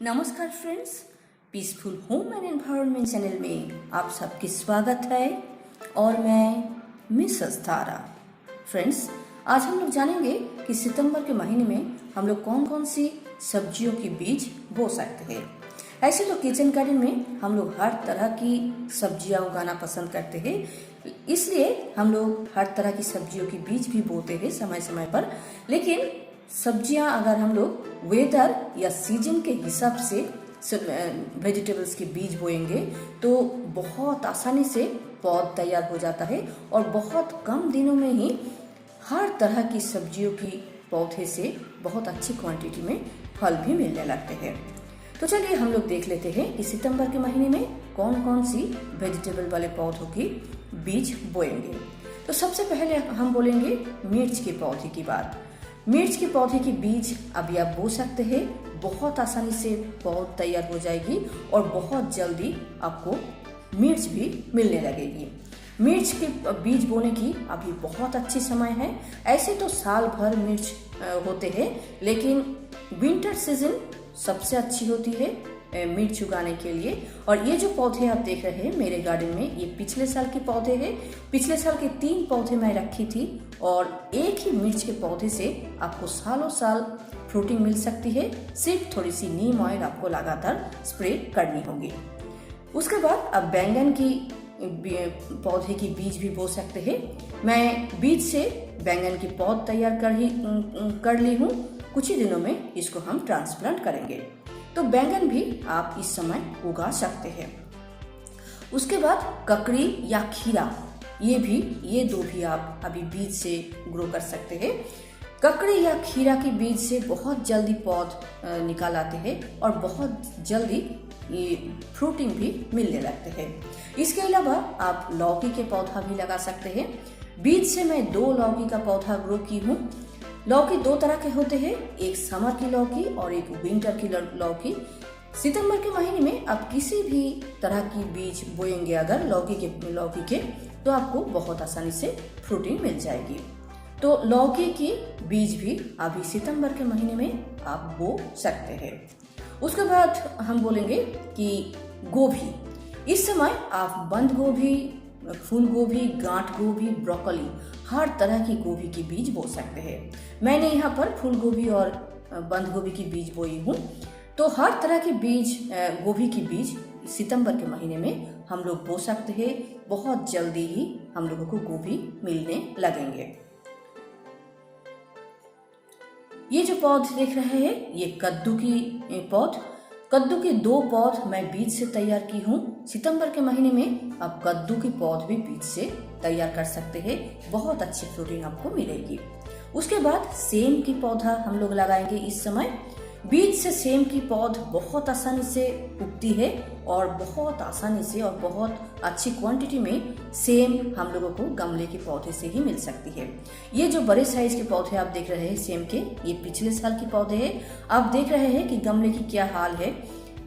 नमस्कार friends, peaceful home and environment channel में आप सबकी स्वागत है और मैं मिसेस तारा। फ्रेंड्स, आज हम लोग जानेंगे कि सितंबर के महीने में हम लोग कौन कौन सी सब्जियों के बीज बो सकते हैं। ऐसे तो किचन गार्डन में हम लोग हर तरह की सब्जियां उगाना पसंद करते हैं, इसलिए हम लोग हर तरह की सब्जियों के बीज भी बोते हैं समय समय पर। लेकिन सब्जियां अगर हम लोग वेदर या सीजन के हिसाब से वेजिटेबल्स के बीज बोएंगे तो बहुत आसानी से पौध तैयार हो जाता है और बहुत कम दिनों में ही हर तरह की सब्जियों की पौधे से बहुत अच्छी क्वांटिटी में फल भी मिलने लगते हैं। तो चलिए हम लोग देख लेते हैं कि सितंबर के महीने में कौन कौन सी वेजिटेबल वाले पौधों की बीज बोएंगे। तो सबसे पहले हम बोलेंगे मिर्च के पौधे की बात। मिर्च के पौधे की बीज अभी आप बो सकते हैं, बहुत आसानी से पौध तैयार हो जाएगी और बहुत जल्दी आपको मिर्च भी मिलने लगेगी। मिर्च के बीज बोने की अभी बहुत अच्छी समय है। ऐसे तो साल भर मिर्च होते हैं, लेकिन विंटर सीजन सबसे अच्छी होती है मिर्च उगाने के लिए। और ये जो पौधे आप देख रहे हैं मेरे गार्डन में, ये पिछले साल के पौधे हैं। पिछले साल के 3 पौधे मैं रखी थी और एक ही मिर्च के पौधे से आपको सालों साल फ्रूटिंग मिल सकती है। सिर्फ थोड़ी सी नीम ऑयल आपको लगातार स्प्रे करनी होगी। उसके बाद अब बैंगन की पौधे की बीज भी बो सकते हैं। मैं बीज से बैंगन की पौध तैयार कर ली हूँ। कुछ ही दिनों में इसको हम ट्रांसप्लांट करेंगे। तो बैंगन भी आप इस समय उगा सकते हैं। उसके बाद ककड़ी या खीरा, ये दो भी आप अभी बीज से ग्रो कर सकते हैं। ककड़ी या खीरा के बीज से बहुत जल्दी पौध निकाल आते हैं और बहुत जल्दी ये फ्रूटिंग भी मिलने लगते हैं। इसके अलावा आप लौकी के पौधा भी लगा सकते हैं। बीज से मैं 2 लौकी का पौधा ग्रो की हूँ। लौकी 2 तरह के होते हैं, एक समर की लौकी और एक विंटर की लौकी। सितंबर के महीने में आप किसी भी तरह की बीज बोएंगे अगर लौकी के तो आपको बहुत आसानी से फ्रूटिंग मिल जाएगी। तो लौकी की बीज भी अभी सितंबर के महीने में आप बो सकते हैं। उसके बाद हम बोलेंगे कि गोभी। इस समय आप बंद गोभी, फूल गोभी, गांठ गोभी, ब्रोकली, हर तरह की गोभी की बीज बो सकते हैं। मैंने यहाँ पर फूल गोभी और बंद गोभी की बीज बोई हूँ। तो हर तरह की बीज, गोभी की बीज सितंबर के महीने में हम लोग बो सकते हैं। बहुत जल्दी ही हम लोगों को गोभी मिलने लगेंगे। ये जो पौध देख रहे हैं, ये कद्दू की पौध। कद्दू के 2 पौध मैं बीज से तैयार की हूँ। सितंबर के महीने में आप कद्दू की पौध भी बीज से तैयार कर सकते हैं। बहुत अच्छी फ्रूटिंग आपको मिलेगी। उसके बाद सेम की पौधा हम लोग लगाएंगे इस समय। बीज से सेम की पौध बहुत आसानी से उगती है और बहुत आसानी से और बहुत अच्छी क्वांटिटी में सेम हम लोगों को गमले के पौधे से ही मिल सकती है। ये जो बड़े साइज के पौधे आप देख रहे हैं सेम के, ये पिछले साल के पौधे हैं। आप देख रहे हैं कि गमले की क्या हाल है।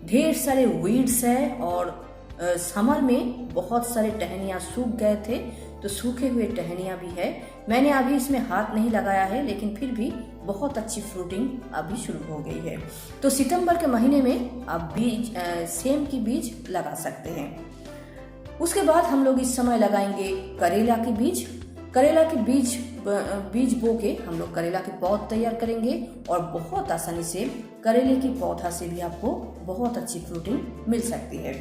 ढेर सारे वीड्स है और समर में बहुत सारे टहनियाँ सूख गए थे, तो सूखे हुए टहनियाँ भी है। मैंने अभी इसमें हाथ नहीं लगाया है, लेकिन फिर भी बहुत अच्छी फ्रूटिंग अभी शुरू हो गई है। तो सितंबर के महीने में आप सेम की बीज लगा सकते हैं। उसके बाद हम लोग इस समय लगाएंगे करेला के बीज। करेला के बीज बो के हम लोग करेला के पौध तैयार करेंगे और बहुत आसानी से करेले की पौधा से भी आपको बहुत अच्छी फ्रूटिंग मिल सकती है।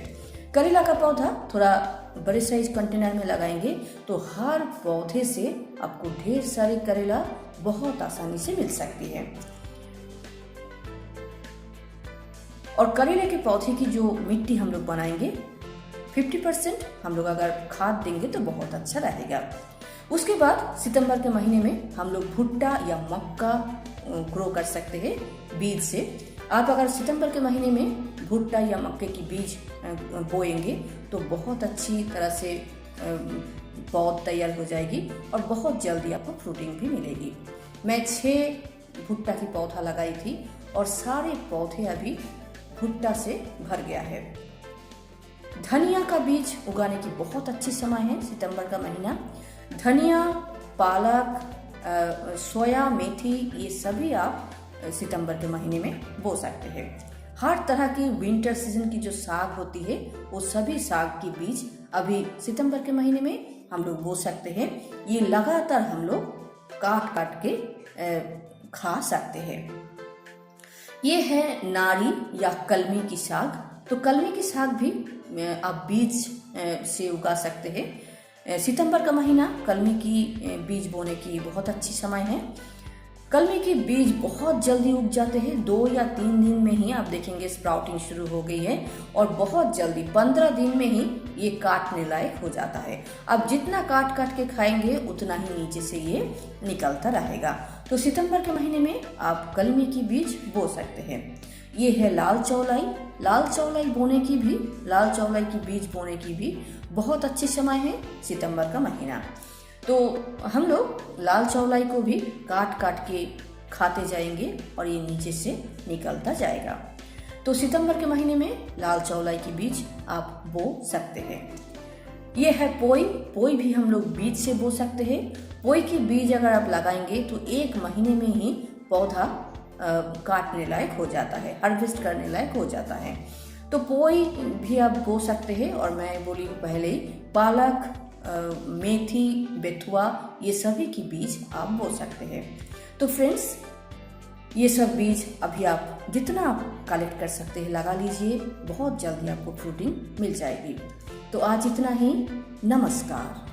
करेला का पौधा थोड़ा बड़े साइज कंटेनर में लगाएंगे तो हर पौधे से आपको ढेर सारी करेला बहुत आसानी से मिल सकती है। और करेले के पौधे की जो मिट्टी हम लोग बनाएंगे 50% हम लोग अगर खाद देंगे तो बहुत अच्छा रहेगा। उसके बाद सितंबर के महीने में हम लोग भुट्टा या मक्का ग्रो कर सकते हैं बीज से। आप अगर सितंबर के महीने में भुट्टा या मक्के की बीज बोएंगे तो बहुत अच्छी तरह से पौध तैयार हो जाएगी और बहुत जल्दी आपको फ्रूटिंग भी मिलेगी। मैं 6 भुट्टा की पौधा लगाई थी और सारे पौधे अभी भुट्टा से भर गया है। धनिया का बीज उगाने की बहुत अच्छी समय है सितंबर का महीना। धनिया, पालक, सोया, मेथी, ये सभी आप सितंबर के महीने में बो सकते हैं। हर तरह की विंटर सीजन की जो साग होती है वो सभी साग की बीज अभी सितंबर के महीने में हम लोग बो सकते हैं। ये लगातार हम लोग काट काट के खा सकते हैं। ये है नारी या कलमी की साग। तो कलमी की साग भी आप बीज से उगा सकते हैं। सितंबर का महीना कलमी की बीज बोने की बहुत अच्छी समय है। कलमी के बीज बहुत जल्दी उग जाते हैं, 2 या 3 दिन में ही आप देखेंगे स्प्राउटिंग शुरू हो गई है और बहुत जल्दी 15 दिन में ही ये काटने लायक हो जाता है। अब जितना काट काट के खाएंगे उतना ही नीचे से ये निकलता रहेगा। तो सितंबर के महीने में आप कलमी की बीज बो सकते हैं। ये है लाल चौलाई। लाल चौलाई की बीज बोने की भी बहुत अच्छी समय है सितंबर का महीना। तो हम लोग लाल चौलाई को भी काट काट के खाते जाएंगे और ये नीचे से निकलता जाएगा। तो सितंबर के महीने में लाल चौलाई की बीज आप बो सकते हैं। ये है पोई। पोई भी हम लोग बीज से बो सकते हैं। पोई की बीज अगर आप लगाएंगे तो 1 महीने में ही पौधा काटने लायक हो जाता है, हार्वेस्ट करने लायक हो जाता है। तो पोई भी आप बो सकते हैं। और मैं बोली हूँ पहले ही, पालक, मेथी, बेथुआ, ये सभी की बीज आप बो सकते हैं। तो फ्रेंड्स, ये सब बीज अभी आप जितना आप कलेक्ट कर सकते हैं लगा लीजिए, बहुत जल्दी आपको फ्रूटिंग मिल जाएगी। तो आज इतना ही। नमस्कार।